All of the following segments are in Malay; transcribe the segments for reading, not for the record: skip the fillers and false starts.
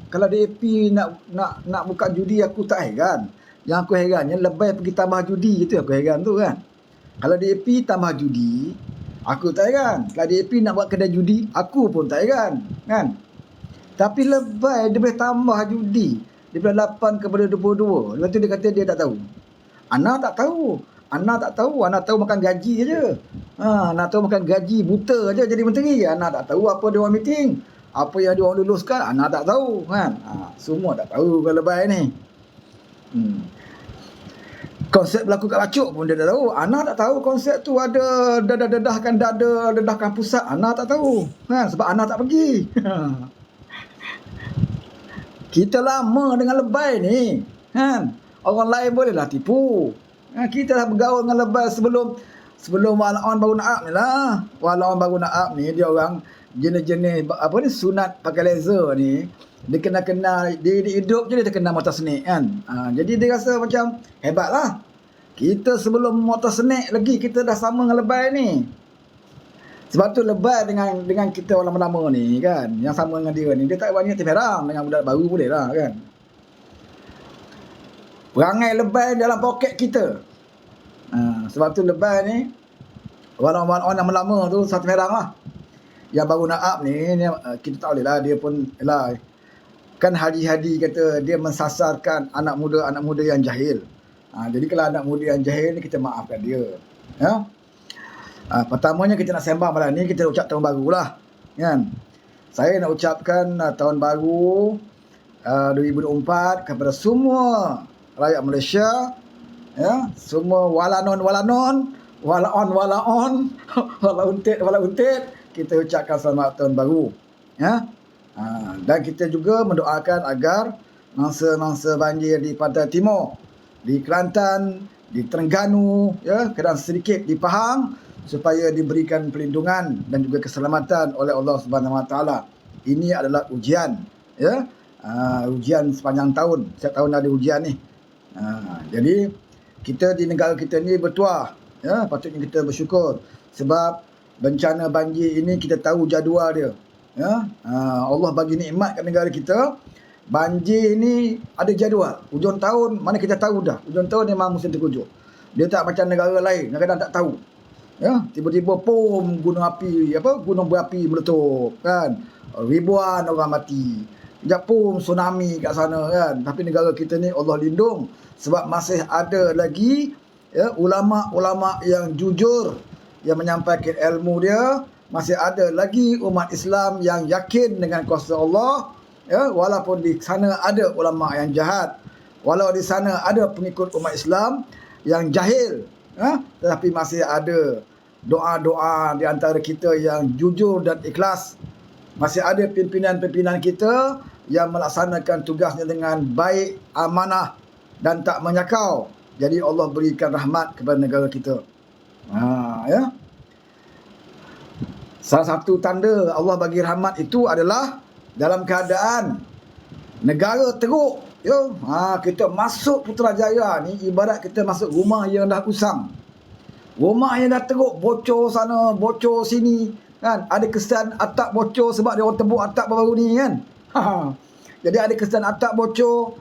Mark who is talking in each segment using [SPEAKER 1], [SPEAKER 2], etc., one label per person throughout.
[SPEAKER 1] Kalau DAP nak buka judi aku tak heran. Yang aku herannya lebih pergi tambah judi, itu aku heran tu kan. Kalau DAP tambah judi, aku tak heran. Kalau DAP nak buat kedai judi, aku pun tak heran kan. Tapi lebih dia boleh tambah judi daripada 8 kepada 22. Lepas tu dia kata dia tak tahu. Ana tak tahu. Ana tak tahu. Ana tahu makan gaji je. Ana tahu makan gaji buta je jadi menteri. Ana tak tahu apa dia orang meeting. Apa yang dia orang luluskan, Ana tak tahu kan. Semua tak tahu kalau lebay ni. Konsep berlaku kat Bacuk pun dia tak tahu. Ana tak tahu konsep tu ada dedahkan dada, dedahkan pusat. Ana tak tahu kan, sebab Ana tak pergi. Kita lama dengan lebay ni kan. Orang lain bolehlah tipu. Kita dah bergaul dengan lebay sebelum Walaon Baru Naab ni lah. Walaon Baru Naab ni dia orang jenis-jenis apa ni, sunat pakai laser ni. Dia kenal dia hidup je dia terkenal motor snake kan. Jadi dia rasa macam hebat lah. Kita sebelum motor snake lagi kita dah sama dengan lebay ni. Sebab tu lebay dengan kita orang lama-lama ni kan, yang sama dengan dia ni, dia tak banyak timerang. Dengan budak baru boleh lah kan. Perangai lebay dalam poket kita. Sebab tu lebay ni walau-walau yang lama tu satu merang lah. Yang baru Naab ni kita tak boleh lah, dia pun lah kan hadi-hadi kata dia mensasarkan anak muda yang jahil. Jadi kalau anak muda yang jahil ni kita maafkan dia ya. Pertamanya kita nak sembang malam ni, kita ucap tahun baru lah kan. Saya nak ucapkan tahun baru 2024 kepada semua rakyat Malaysia ya, semua walanon wala untit, kita ucapkan selamat tahun baru ya. Dan kita juga mendoakan agar mangsa-mangsa banjir di Pantai Timur, di Kelantan, di Terengganu ya, dan sedikit di Pahang, supaya diberikan perlindungan dan juga keselamatan oleh Allah Subhanahu Wa Taala. Ini adalah ujian ya, ujian sepanjang tahun. Setiap tahun ada ujian ni. Jadi kita di negara kita ni bertuah ya, patutnya kita bersyukur sebab bencana banjir ini kita tahu jadual dia ya. Allah bagi nikmat kat negara kita. Banjir ni ada jadual. Hujung tahun mana kita tahu dah. Hujung tahun memang musim terkujuk. Dia tak macam negara lain, kadang-kadang tak tahu. Ya, tiba-tiba gunung berapi meletup kan. Ribuan orang mati. Sekejap tsunami kat sana kan. Tapi negara kita ni Allah lindung sebab masih ada lagi ya, ulama-ulama yang jujur yang menyampaikan ilmu dia. Masih ada lagi umat Islam yang yakin dengan kuasa Allah ya, walaupun di sana ada ulama yang jahat, walau di sana ada pengikut umat Islam yang jahil tetapi masih ada doa-doa di antara kita yang jujur dan ikhlas. Masih ada pimpinan-pimpinan kita yang melaksanakan tugasnya dengan baik, amanah dan tak menyakau. Jadi Allah berikan rahmat kepada negara kita. Ya. Salah satu tanda Allah bagi rahmat itu adalah dalam keadaan negara teruk. Ya. Kita masuk Putrajaya ni ibarat kita masuk rumah yang dah usang. Rumah yang dah teruk, bocor sana, bocor sini kan. Ada kesan atap bocor sebab dia orang tebuk atap baru ni kan. Jadi ada kesan atap bocor.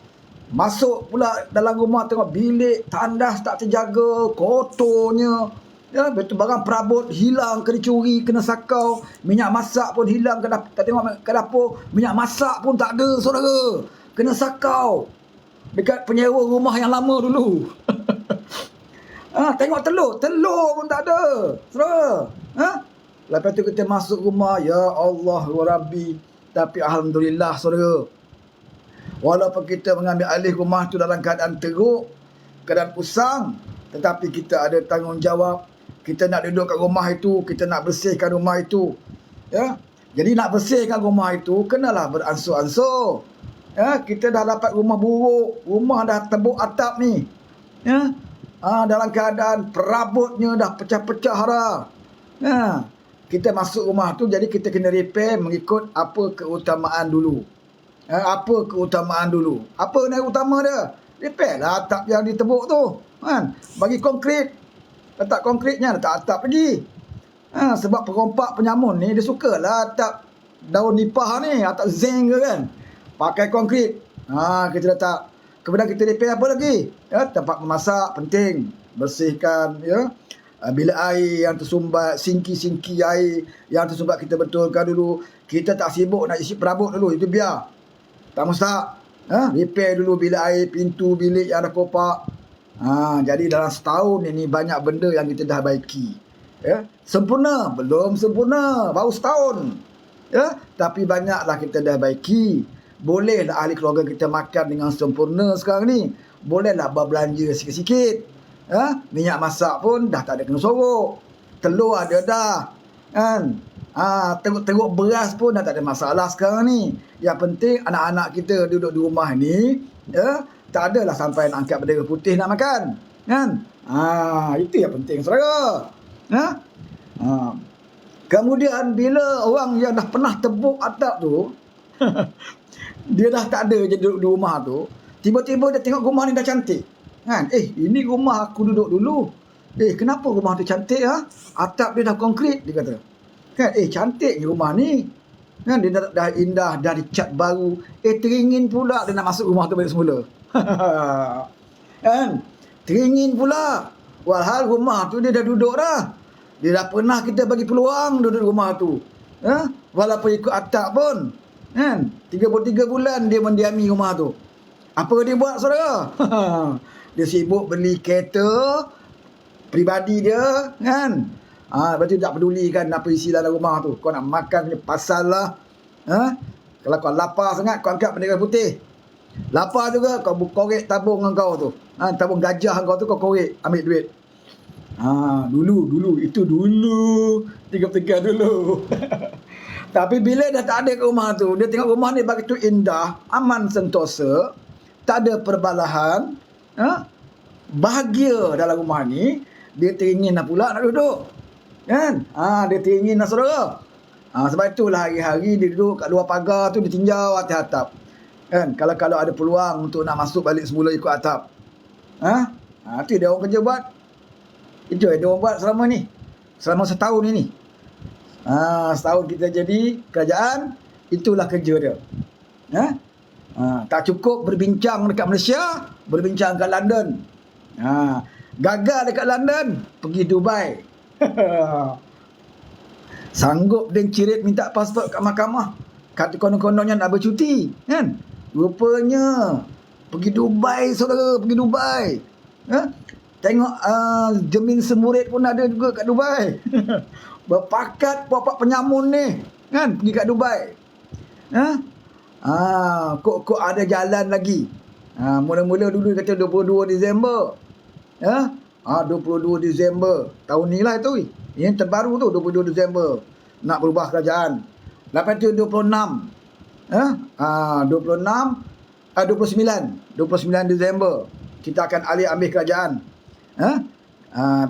[SPEAKER 1] Masuk pula dalam rumah tengok bilik tandas tak terjaga, kotornya. Ya, betul, barang perabot hilang, kena curi, kena sakau. Minyak masak pun hilang, tak tengok ke dapur, minyak masak pun tak ada saudara. Kena sakau dekat penyewa rumah yang lama dulu. Tengok telur pun tak ada saudara. Lepas tu kita masuk rumah, ya Allah wa Rabbi. Tapi alhamdulillah saudara, walaupun kita mengambil alih rumah tu dalam keadaan teruk, keadaan usang, tetapi kita ada tanggungjawab. Kita nak duduk kat rumah itu, kita nak bersihkan rumah itu ya. Jadi nak bersihkan rumah itu kenalah beransur-ansur ya. Kita dah dapat rumah buruk, rumah dah tebuk atap ni ya. Dalam keadaan perabotnya dah pecah-pecah dah ya. Kita masuk rumah tu, jadi kita kena repair mengikut apa keutamaan dulu. Apa keutamaan dulu? Apa yang utama dia? Repair lah atap yang ditebuk tu kan. Bagi konkrit, letak konkritnya, letak atap lagi. Sebab perompak penyamun ni dia sukalah atap daun nipah ni, atap zinc ke kan. pakai konkrit. Kita letak. Kemudian kita repair apa lagi? Ya, tempat memasak penting, bersihkan ya. Bilik air yang tersumbat, sinki-sinki air yang tersumbat kita betulkan dulu. Kita tak sibuk nak isi perabot dulu, itu biar. Tak mustahak. Repair dulu bilik air, pintu bilik yang ada kopak. Jadi dalam setahun ini banyak benda yang kita dah baiki. Ya, sempurna? Belum sempurna, baru setahun. Ya, tapi banyaklah kita dah baiki. Bolehlah ahli keluarga kita makan dengan sempurna sekarang ni. Bolehlah berbelanja sikit-sikit. Minyak masak pun dah tak ada kena sorok. Telur ada dah. Kan? Teruk beras pun dah tak ada masalah sekarang ni. Yang penting anak-anak kita duduk di rumah ni, tak adalah sampai nak angkat bendera putih nak makan. Kan? Itu yang penting, saudara. Kemudian bila orang yang dah pernah tebuk atap tu, dia dah tak ada je duduk di rumah tu, tiba-tiba dia tengok rumah ni dah cantik. Kan? Ini rumah aku duduk dulu. Kenapa rumah tu cantik? Atap dia dah konkrit, dia kata. Kan? Cantik je rumah ni. Kan? Dia dah indah, dah dicat baru. Teringin pula dia nak masuk rumah tu balik semula. Kan? Teringin pula. Walhal rumah tu dia dah duduk dah. Dia dah pernah kita bagi peluang duduk di rumah tu. Walaupun ikut atap pun. Kan? 33 bulan dia mendiami rumah tu. Apa dia buat, saudara? Dia sibuk beli kereta peribadi dia. Kan? Lepas tu tak peduli kan apa isi dalam rumah tu. Kau nak makan punya pasal lah. Kalau kau lapar sangat, kau angkat bendera putih. Lapar juga, kau korek tabung dengan kau tu. Tabung gajah kau tu kau korek, ambil duit. Dulu. Itu dulu. 3 dulu. Tapi bila dah tak ada kat rumah tu, dia tengok rumah ni begitu indah, aman sentosa, tak ada perbalahan, bahagia dalam rumah ni, dia teringin lah pula nak duduk. Kan? Dia teringin lah, saudara. Sebab itulah hari-hari dia duduk kat luar pagar tu, dia tinjau atas atap. Kan? Kalau ada peluang untuk nak masuk balik semula ikut atap. Itu dia orang kerja buat. Itu dia orang buat selama ni. Selama setahun ini. Setahun kita jadi kerajaan, itulah kerja dia. Tak cukup berbincang dekat Malaysia, berbincang kat London. Gagal dekat London, pergi Dubai. Sanggup dan cirit minta pasport kat mahkamah. Kata konon-kononnya nak bercuti. Kan? Rupanya pergi Dubai, saudara, pergi Dubai. Tengok Jemin Semurid pun ada juga kat Dubai. Berpakat puak-puak penyamun ni, kan, pergi kat Dubai. Kok ada jalan lagi. Mula-mula dulu kata 22 Disember. 22 Disember tahun ni lah tu. Yang terbaru tu 22 Disember nak berubah kerajaan. Lepas tu 29 Disember kita akan alih ambil kerajaan.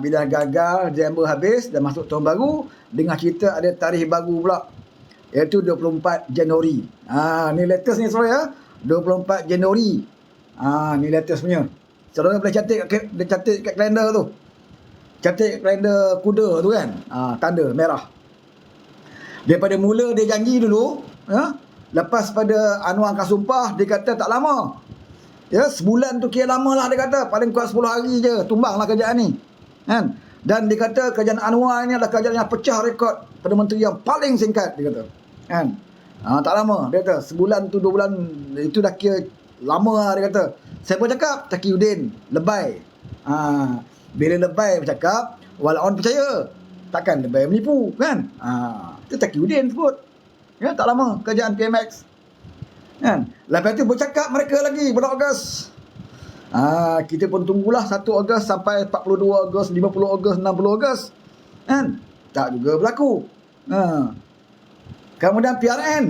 [SPEAKER 1] Bila gagal, Disember habis, dah masuk tahun baru, dengar cerita ada tarikh baru pula, iaitu 24 Januari. Ni latest ni, saudara. 24 Januari. Ni latest punya. Saudara boleh catat kat kalender tu. Catat kalender kuda tu kan. Tanda merah. Daripada mula dia janji dulu, lepas pada Anwar angkat sumpah, dia kata tak lama. Sebulan tu kira lama lah, dia kata. Paling kuat 10 hari je, tumbanglah kerajaan ni. Kan? Dan dia kata kerajaan Anwar ni adalah kerajaan yang pecah rekod Perdana Menteri yang paling singkat, dia kata. Kan? Tak lama, dia kata. Sebulan tu 2 bulan, itu dah kira lama lah, dia kata. Siapa cakap? Taqiyuddin, lebay. Bila lebay bercakap, walaupun percaya. Takkan lebay menipu, kan? Itu Taqiyuddin sebut. Tak lama, kerajaan PMX. Kan? Lepas tu bercakap mereka lagi bulan Ogos. Kita pun tunggulah 1 Ogos sampai 42 Ogos, 50 Ogos, 60 Ogos. Kan? Tak juga berlaku. Kemudian PRN.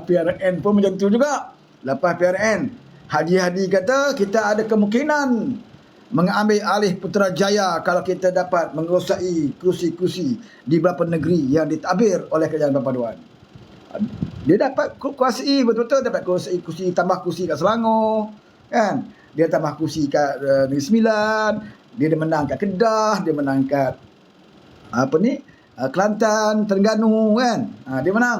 [SPEAKER 1] PRN pun macam tu juga. Lepas PRN, Haji Hadi kata kita ada kemungkinan mengambil alih Putrajaya kalau kita dapat menguasai kursi-kursi di beberapa negeri yang ditadbir oleh kerajaan perpaduan. Dia dapat kuasai betul-betul, dapat kursi, tambah kursi kat Selangor, kan? Dia tambah kursi kat Negeri Sembilan, dia menang kat Kedah, dia menang kat Kelantan, Terengganu, kan? Dia menang.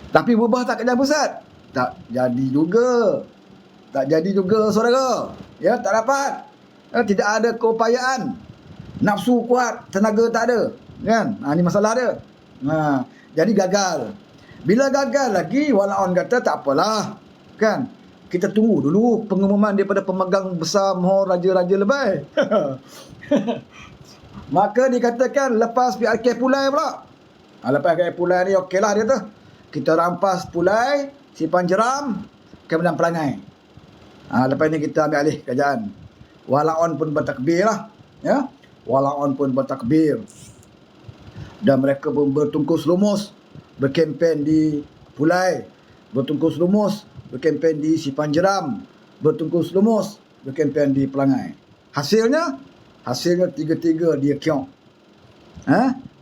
[SPEAKER 1] Tapi berubah tak kerja pusat? Tak jadi juga. Tak jadi juga, saudara. Ya, tak dapat. Tidak ada keupayaan. Nafsu kuat, tenaga tak ada. Kan? Ini masalah dia. Jadi gagal. Bila gagal lagi, walaupun kata tak apalah. Kan? Kita tunggu dulu pengumuman daripada pemegang besar mohon raja-raja lebay. Maka dikatakan lepas PRK Pulai pula. Lepas PRK Pulai ni okeylah dia tu. Kita rampas Pulai, Simpan Jeram, kemudian Pelangai. Lepas ni kita ambil alih kerajaan. Walaupun pun bertakbir lah. Ya? Walaupun pun bertakbir. Dan mereka pun bertungkus lumus berkempen di Pulai, bertungkus lumus berkempen di Simpan Jeram, bertungkus lumus berkempen di Pelangai. Hasilnya tiga-tiga dia kiong.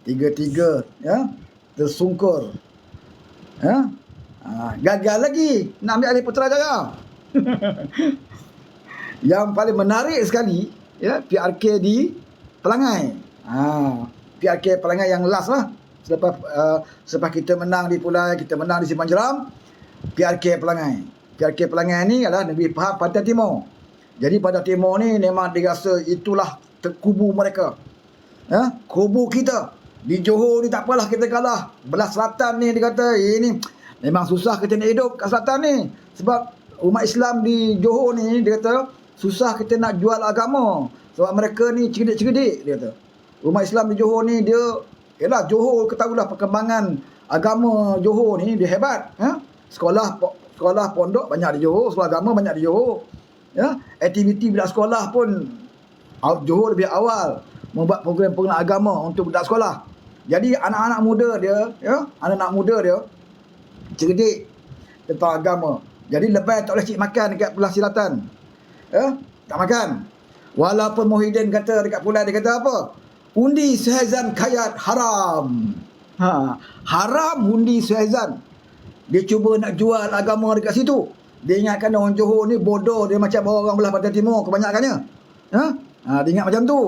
[SPEAKER 1] Tiga-tiga ya, tersungkur. Gagal lagi nak ambil alih Putrajaya. Yang paling menarik sekali ya, PRK di Pelangai. PRK Pelangai yang last lah. Selepas kita menang di Pulai, kita menang di Simpan Jeram, PRK Pelangai. PRK Pelangai ni adalah Negeri Pahang Pantai Timur. Jadi Pantai Timur ni memang dirasa itulah kubu mereka. Kubu kita. Di Johor ni tak apalah kita kalah. Belah selatan ni dia kata ini memang susah kita nak hidup kat selatan ni. Sebab umat Islam di Johor ni dia kata susah kita nak jual agama. Sebab mereka ni cerdik-cerdik dia kata. Umat Islam di Johor ni dia, yalah Johor ketahuilah perkembangan agama Johor ni dia hebat. Sekolah pondok banyak di Johor, sekolah agama banyak di Johor. Aktiviti budak sekolah pun Johor lebih awal membuat program-program agama untuk budak sekolah. Jadi anak-anak muda dia, anak-anak muda dia cerdik tentang agama. Jadi lebay tak boleh cik makan dekat Pulau Selatan. Tak makan. Walaupun Muhyiddin kata dekat Pulau, dia kata apa? Undi Suhaizan Kayat haram. Haram undi Suhaizan. Dia cuba nak jual agama dekat situ. Dia ingatkan orang Johor ni bodoh. Dia macam orang belah Pantai Timur kebanyakannya. Dia ingat macam tu.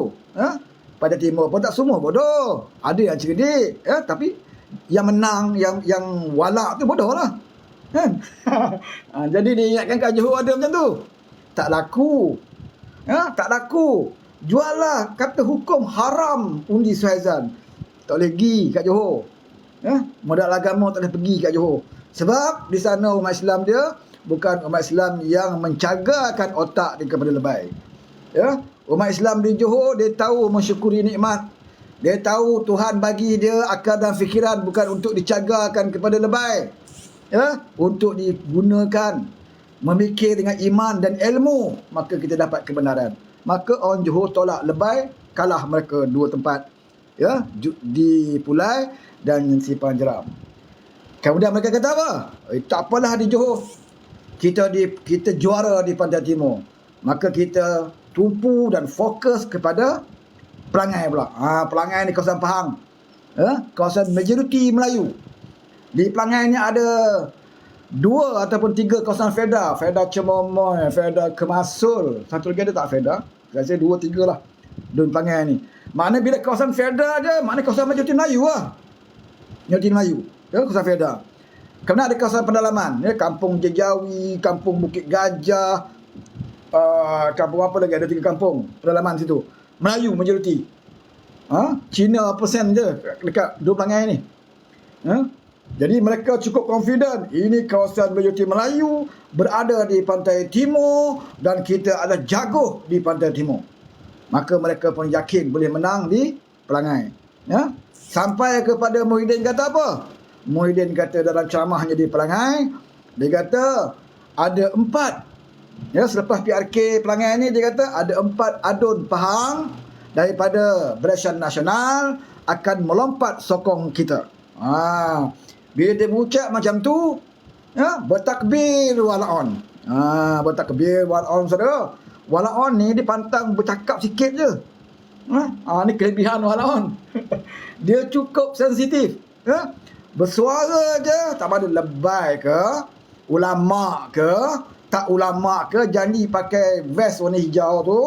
[SPEAKER 1] Pantai Timur pun tak semua bodoh. Ada yang cerdik. Tapi yang menang, yang walak tu bodoh lah. Kan? Jadi dia ingatkan kat Johor ada macam tu. Tak laku. Tak laku. Jual lah, kata hukum haram undi Suhaizan. Tak boleh pergi kat Johor. Modal agama tak boleh pergi kat Johor. Sebab di sana umat Islam dia bukan umat Islam yang mencagarkan otak dia kepada lebay. Umat Islam di Johor dia tahu mensyukuri nikmat. Dia tahu Tuhan bagi dia akal dan fikiran bukan untuk dicagarkan kepada lebay. Untuk digunakan memikir dengan iman dan ilmu, maka kita dapat kebenaran. Maka orang Johor tolak lebay, kalah mereka dua tempat, di Pulai dan Simpan Jeram. Kemudian mereka kata apa? Tak apalah di Johor, kita juara di Pantai Timur. Maka kita tumpu dan fokus kepada Pelangai pula. Pelangai ni kawasan Pahang, kawasan majoriti Melayu. Di Pelangai ni ada 2 ataupun 3 kawasan Feda. Feda Cemomoy, Feda Kemasul. Satu lagi ada tak Feda? Saya 2-3 lah di Pelangai ni. Mana bila kawasan Feda je, mana kawasan majoriti Melayu lah. Majoriti Melayu. Kawasan Feda. Kemudian ada kawasan pedalaman. Kampung Jejawi, Kampung Bukit Gajah, kampung apa lagi? Ada 3 kampung pedalaman situ. Melayu majoriti. Cina persen je dekat dua Pelangai ni. Jadi mereka cukup confident ini kawasan majoriti Melayu berada di Pantai Timur dan kita ada jago di Pantai Timur. Maka mereka pun yakin boleh menang di Pelangai. Sampai kepada Muhyiddin kata apa? Muhyiddin kata dalam ceramahnya di Pelangai, dia kata ada 4. Selepas PRK Pelangai ni dia kata ada 4 adun Pahang daripada Barisan Nasional akan melompat sokong kita. Bila dia berucap macam tu, bertakbir walaon. Bertakbir walaon, saudara. Walaon ni dia pantang bercakap sikit je. Ni kelebihan walaon. Dia cukup sensitif. Bersuara je, tak ada lebay ke, ulama ke, tak ulama ke, janji pakai vest warna hijau tu,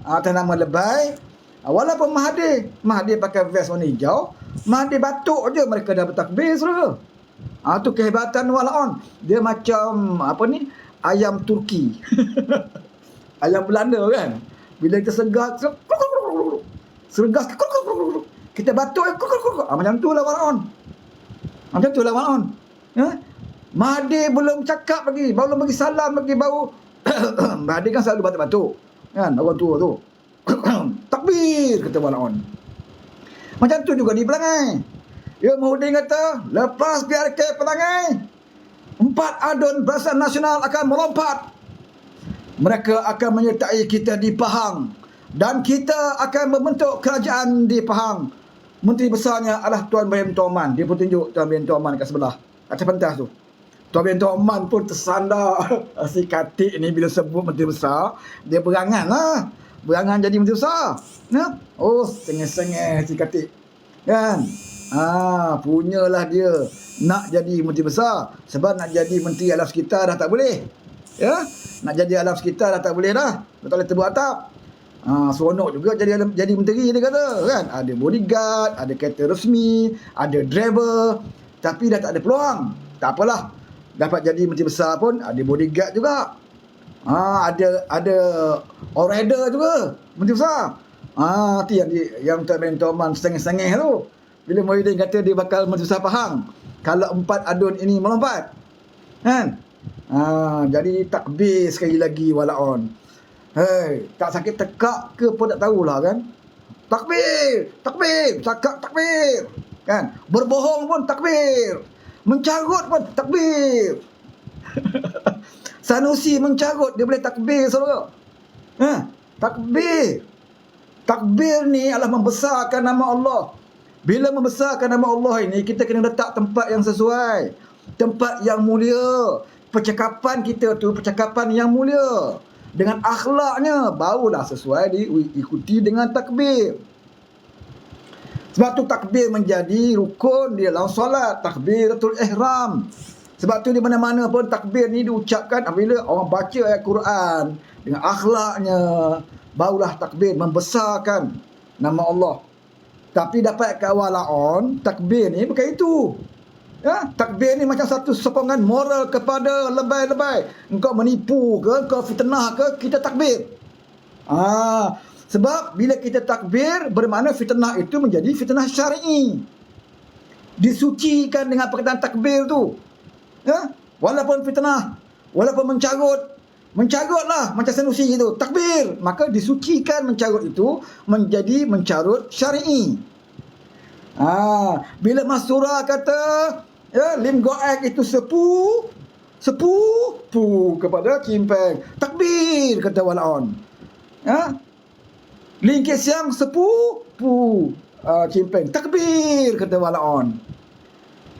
[SPEAKER 1] atas nama lebay. Walaupun Mahathir pakai vest warna hijau, Mahathir batuk je mereka dah bertakbir, saudara. Tu kehebatan walaon. Dia macam apa ni? Ayam Turki. Ayam Belanda kan. Bila kita segar, sergas, kita batuk, macam tu lah walaon. Macam tu lah walaon. Mahathir belum cakap lagi, belum bagi salam lagi, baru Mahathir kan selalu batuk-batuk kan, orang tua tu. Takbir, kata walaon. Macam tu juga di Pelangai. Muhyiddin kata, lepas PRK Pelangai, 4 adun Barisan Nasional akan melompat. Mereka akan menyertai kita di Pahang, dan kita akan membentuk kerajaan di Pahang. Menteri besarnya adalah Tuan Ibrahim Toman. Dia pun tunjuk Tuan Ibrahim Toman kat sebelah, atas pentas tu. Tuan Ibrahim Toman pun tersandar. Si Katik ni bila sebut menteri besar, dia berangan lah. Berangan jadi menteri besar. Sengih-sengih si Katik kan. Punyalah dia nak jadi menteri besar. Sebab nak jadi menteri alam sekitar dah tak boleh. Nak jadi alam sekitar dah tak boleh dah. Dah tak boleh tebuk atap. Seronok juga jadi menteri, dia kata kan. Ada bodyguard, ada kereta resmi, ada driver, tapi dah tak ada peluang. Tak apalah, dapat jadi menteri besar pun ada bodyguard juga. Ada all rider juga menteri besar. Tu yang Tuan Ibrahim Toman setengah-setengah tu. Bila Muhyiddin kata dia bakal menteri besar Pahang kalau 4 adun ini melompat kan. Jadi takbir sekali lagi walaon. Tak sakit tekak ke pun tak tahulah kan. Takbir, cakap takbir kan. Berbohong pun takbir, mencarut pun takbir. Sanusi mencarut, dia boleh takbir, saudara. Takbir ni adalah membesarkan nama Allah. Bila membesarkan nama Allah ini, kita kena letak tempat yang sesuai, tempat yang mulia. Percakapan kita tu percakapan yang mulia, dengan akhlaknya, barulah sesuai diikuti dengan takbir. Sebab tu takbir menjadi rukun di dalam solat, takbiratul ihram. Sebab tu di mana-mana pun takbir ni diucapkan apabila orang baca ayat Quran dengan akhlaknya, barulah takbir membesarkan nama Allah. Tapi dapat kat walaon, takbir ni bukan itu. Takbir ni macam satu sokongan moral kepada lebay-lebay. Engkau menipu ke, engkau fitnah ke, kita takbir. Sebab bila kita takbir, bermakna fitnah itu menjadi fitnah syar'i. Disucikan dengan perkataan takbir tu. Walaupun fitnah, walaupun mencarutlah macam Sanusi itu, takbir, maka disucikan mencarut itu menjadi mencarut syar'i. Bila Mas Surah kata Lim Goek itu sepu kepada Chimpeng, takbir, kata walaon. Lim Kit Siang sepu Chimpeng, takbir, kata walaon.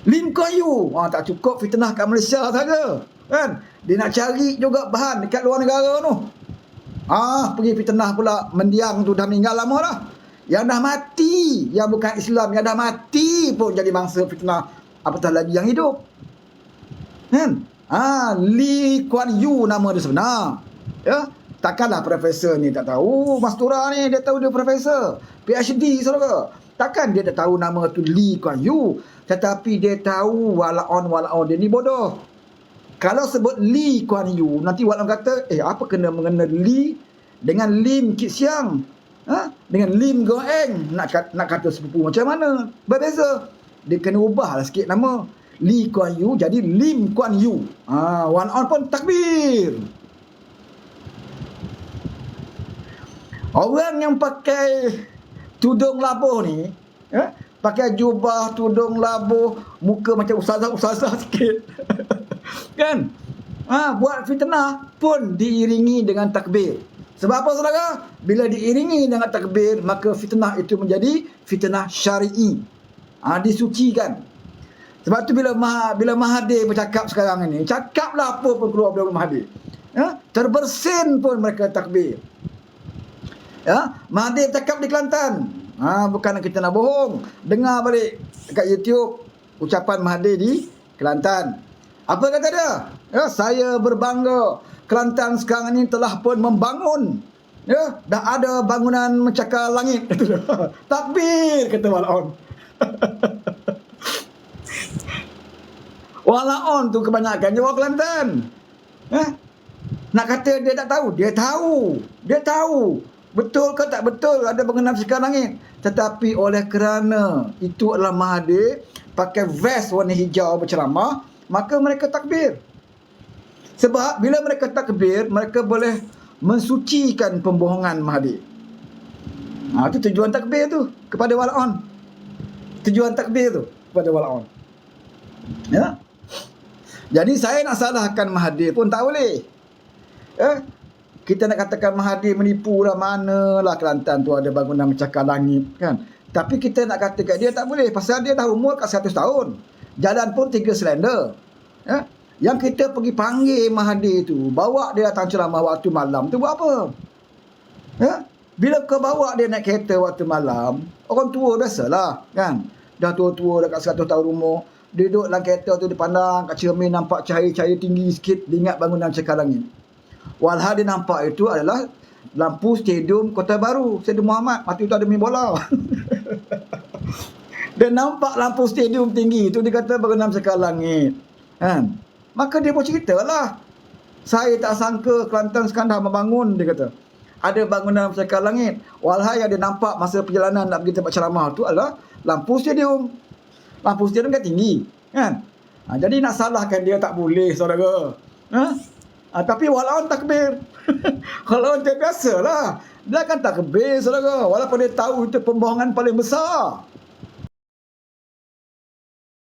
[SPEAKER 1] Lim Kuan Yew tak cukup fitnah kat Malaysia saja kan, dia nak cari juga bahan dekat luar negara tu. Pergi fitnah pula mendiang tu, dah meninggal lama dah. Yang dah mati, yang bukan Islam, yang dah mati pun jadi bangsa fitnah, apatah lagi yang hidup kan. Lee Kuan Yew nama dia sebenar. Takkanlah profesor ni tak tahu. Mas Tura ni dia tahu dia profesor PhD, saudara. Takkan dia tak tahu nama tu Lee Kuan Yew, tetapi dia tahu walaon dia ni bodoh. Kalau sebut Lee Kuan Yew, nanti walaon kata apa kena mengena Lee dengan Lim Kit Siang, dengan Lim Goeng, nak kata sepupu macam mana? Berbeza. Dia kena ubahlah sikit nama. Lee Kuan Yew jadi Lim Kuan Yew. Walaon pun takbir. Orang yang pakai tudung labuh ni, pakai jubah, tudung labuh, muka macam ustazah sikit kan, buat fitnah pun diiringi dengan takbir. Sebab apa, saudara? Bila diiringi dengan takbir, maka fitnah itu menjadi fitnah syar'i, disucikan. Sebab tu bila Mahathir bercakap sekarang ini, cakaplah apa pun keluar dari Mahathir, terbersin pun mereka takbir. Mahathir cakap di Kelantan, bukan kita nak bohong. Dengar balik dekat YouTube ucapan Mahathir di Kelantan. Apa kata dia? Saya berbangga Kelantan sekarang ini telah pun membangun. Dah ada bangunan mencakar langit. Takbir, kata walaon. Walaon tu kebanyakan Jawa Kelantan. Eh? Nak kata dia tak tahu, dia tahu. Dia tahu. Betul ke tak betul ada bangunan sekar langit. Tetapi oleh kerana itu adalah Mahathir pakai vest warna hijau berceramah, maka mereka takbir. Sebab bila mereka takbir, mereka boleh mensucikan pembohongan Mahathir. Itu tujuan takbir tu kepada Walaon. Tujuan takbir tu kepada Walaon. Ya. Jadi saya nak salahkan Mahathir pun tak boleh. Kita nak katakan Mahathir menipu lah, manalah Kelantan tu ada bangunan mencakar langit kan. Tapi kita nak katakan dia tak boleh pasal dia dah umur kat 100 tahun. Jalan pun 3 silinder. Yang kita pergi panggil Mahathir tu, bawa dia datang ceramah waktu malam tu buat apa? Bila kau bawa dia naik kereta waktu malam, orang tua biasalah kan. Dah tua-tua dekat 100 tahun umur, duduk dalam kereta tu dia pandang kat cermin nampak cahaya-cahaya tinggi sikit, dia ingat bangunan cakar langit. Walhal dia nampak itu adalah lampu stadium Kota Baru, Stadium Muhammad. Waktu itu ada main bola. Dia nampak lampu stadium tinggi itu, dia kata bangunan cakar langit. Kan? Maka dia pun ceritalah. Saya tak sangka Kelantan sekarang dah membangun, dia kata. Ada bangunan cakar langit. Walhal yang dia nampak masa perjalanan nak pergi tempat ceramah itu adalah lampu stadium. Lampu stadium kan tinggi. Kan? Jadi nak salahkan dia tak boleh, saudara. Tapi Walaon takbir. Walaon dia biasalah. Dia kan takbir, saudara. Walaupun dia tahu itu pembohongan paling besar.